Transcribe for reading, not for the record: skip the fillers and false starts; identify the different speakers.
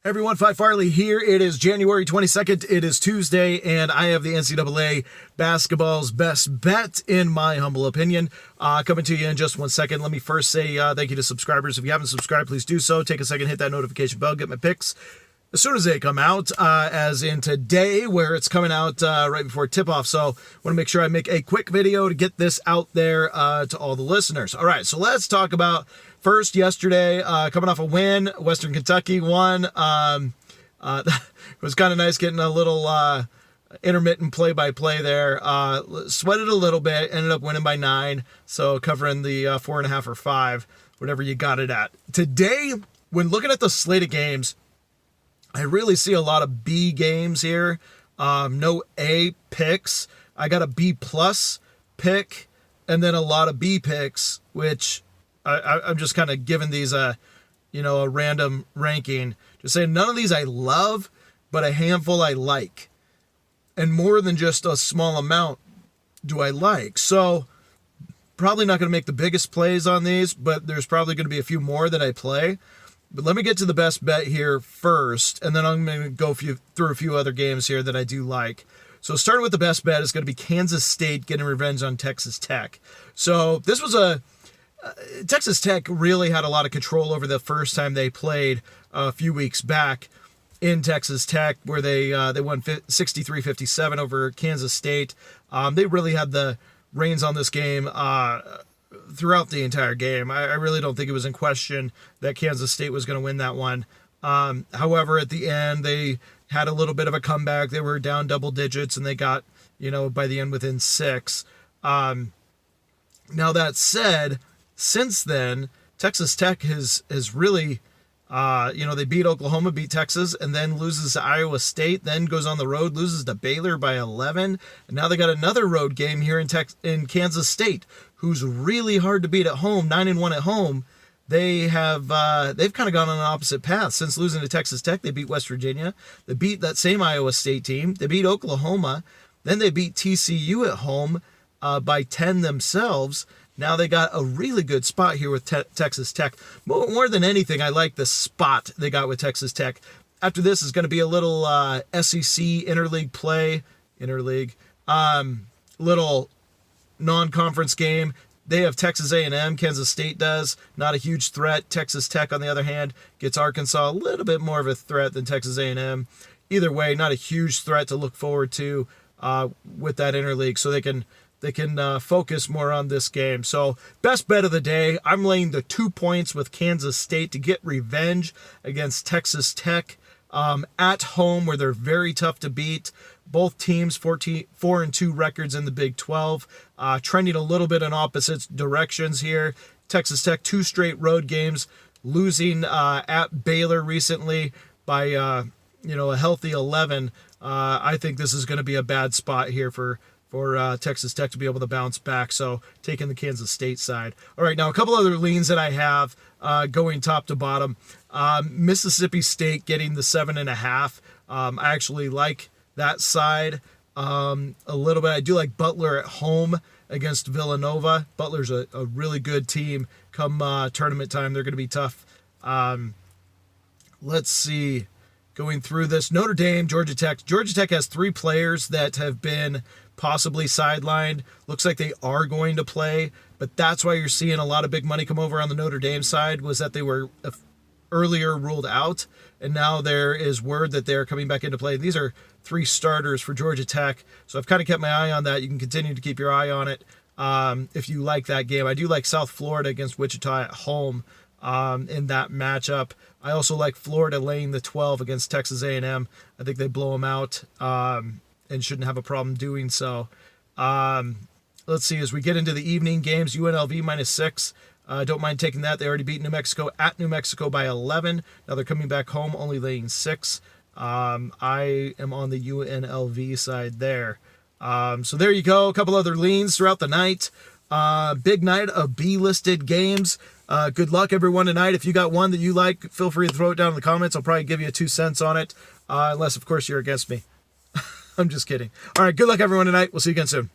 Speaker 1: Everyone, Phi Farley here. It is January 22nd. It is Tuesday, and I have the NCAA basketball's best bet, in my humble opinion. Coming to you in just 1 second. Let me first say thank you to subscribers. If you haven't subscribed, please do so. Take a second, hit that notification bell, get my picks as soon as they come out, as in today, where it's coming out right before tip-off. So I want to make sure I make a quick video to get this out there to all the listeners. All right, so let's talk about first yesterday, coming off a win. Western Kentucky won. It was kind of nice getting a little intermittent play-by-play there. Sweated a little bit, ended up winning by 9, so covering the 4.5 or 5, whatever you got it at. Today, when looking at the slate of games, I really see a lot of B games here. No A picks. I got a B plus pick, and then a lot of B picks, which I'm just kind of giving these a random ranking. Just saying none of these I love, but a handful I like. And more than just a small amount do I like. So probably not going to make the biggest plays on these, but there's probably going to be a few more that I play. But let me get to the best bet here first, and then I'm going to go through a few other games here that I do like. So starting with the best bet is going to be Kansas State getting revenge on Texas Tech. So this was Texas Tech really had a lot of control over the first time they played a few weeks back in Texas Tech, where they won 63-57 over Kansas State. They really had the reins on this game throughout the entire game. I really don't think it was in question that Kansas State was going to win that one. However, at the end, they had a little bit of a comeback. They were down double digits, and they got, by the end within 6. Now that said, since then, Texas Tech has really, they beat Oklahoma, beat Texas, and then loses to Iowa State, then goes on the road, loses to Baylor by 11, and now they got another road game here in Kansas State, who's really hard to beat at home, 9-1 at home. They've kind of gone on an opposite path. Since losing to Texas Tech, they beat West Virginia, they beat that same Iowa State team, they beat Oklahoma, then they beat TCU at home by 10 themselves. Now they got a really good spot here with Texas Tech. More than anything, I like the spot they got with Texas Tech. After this is going to be a little SEC interleague play. Little non-conference game. They have Texas A&M, Kansas State does. Not a huge threat. Texas Tech, on the other hand, gets Arkansas, a little bit more of a threat than Texas A&M. Either way, not a huge threat to look forward to with that interleague, so they can focus more on this game. So best bet of the day, I'm laying the 2 points with Kansas State to get revenge against Texas Tech at home, where they're very tough to beat. Both teams 4-2 records in the Big 12, trending a little bit in opposite directions here. Texas Tech 2 straight road games, losing at Baylor recently by a healthy 11. I think this is going to be a bad spot here for Texas Tech to be able to bounce back, so taking the Kansas State side. All right, now a couple other leans that I have going top to bottom. Mississippi State getting the 7.5. I actually like that side a little bit. I do like Butler at home against Villanova. Butler's a really good team. Come tournament time, they're going to be tough. Let's see. Going through this, Notre Dame, Georgia Tech. Georgia Tech has 3 players that have been possibly sidelined. Looks like they are going to play, but that's why you're seeing a lot of big money come over on the Notre Dame side, was that they were earlier ruled out, and now there is word that they're coming back into play. These are 3 starters for Georgia Tech, so I've kind of kept my eye on that. You can continue to keep your eye on it if you like that game. I do like South Florida against Wichita at home in that matchup. I also like Florida laying the 12 against Texas A&M. I think they blow them out and shouldn't have a problem doing so. Let's see, as we get into the evening games, UNLV -6. Don't mind taking that. They already beat New Mexico at New Mexico by 11. Now they're coming back home, only laying 6. I am on the UNLV side there. So there you go. A couple other leans throughout the night. Big night of B-listed games. Good luck, everyone, tonight. If you got one that you like, feel free to throw it down in the comments. I'll probably give you 2 cents on it, unless, of course, you're against me. I'm just kidding. All right, good luck, everyone, tonight. We'll see you again soon.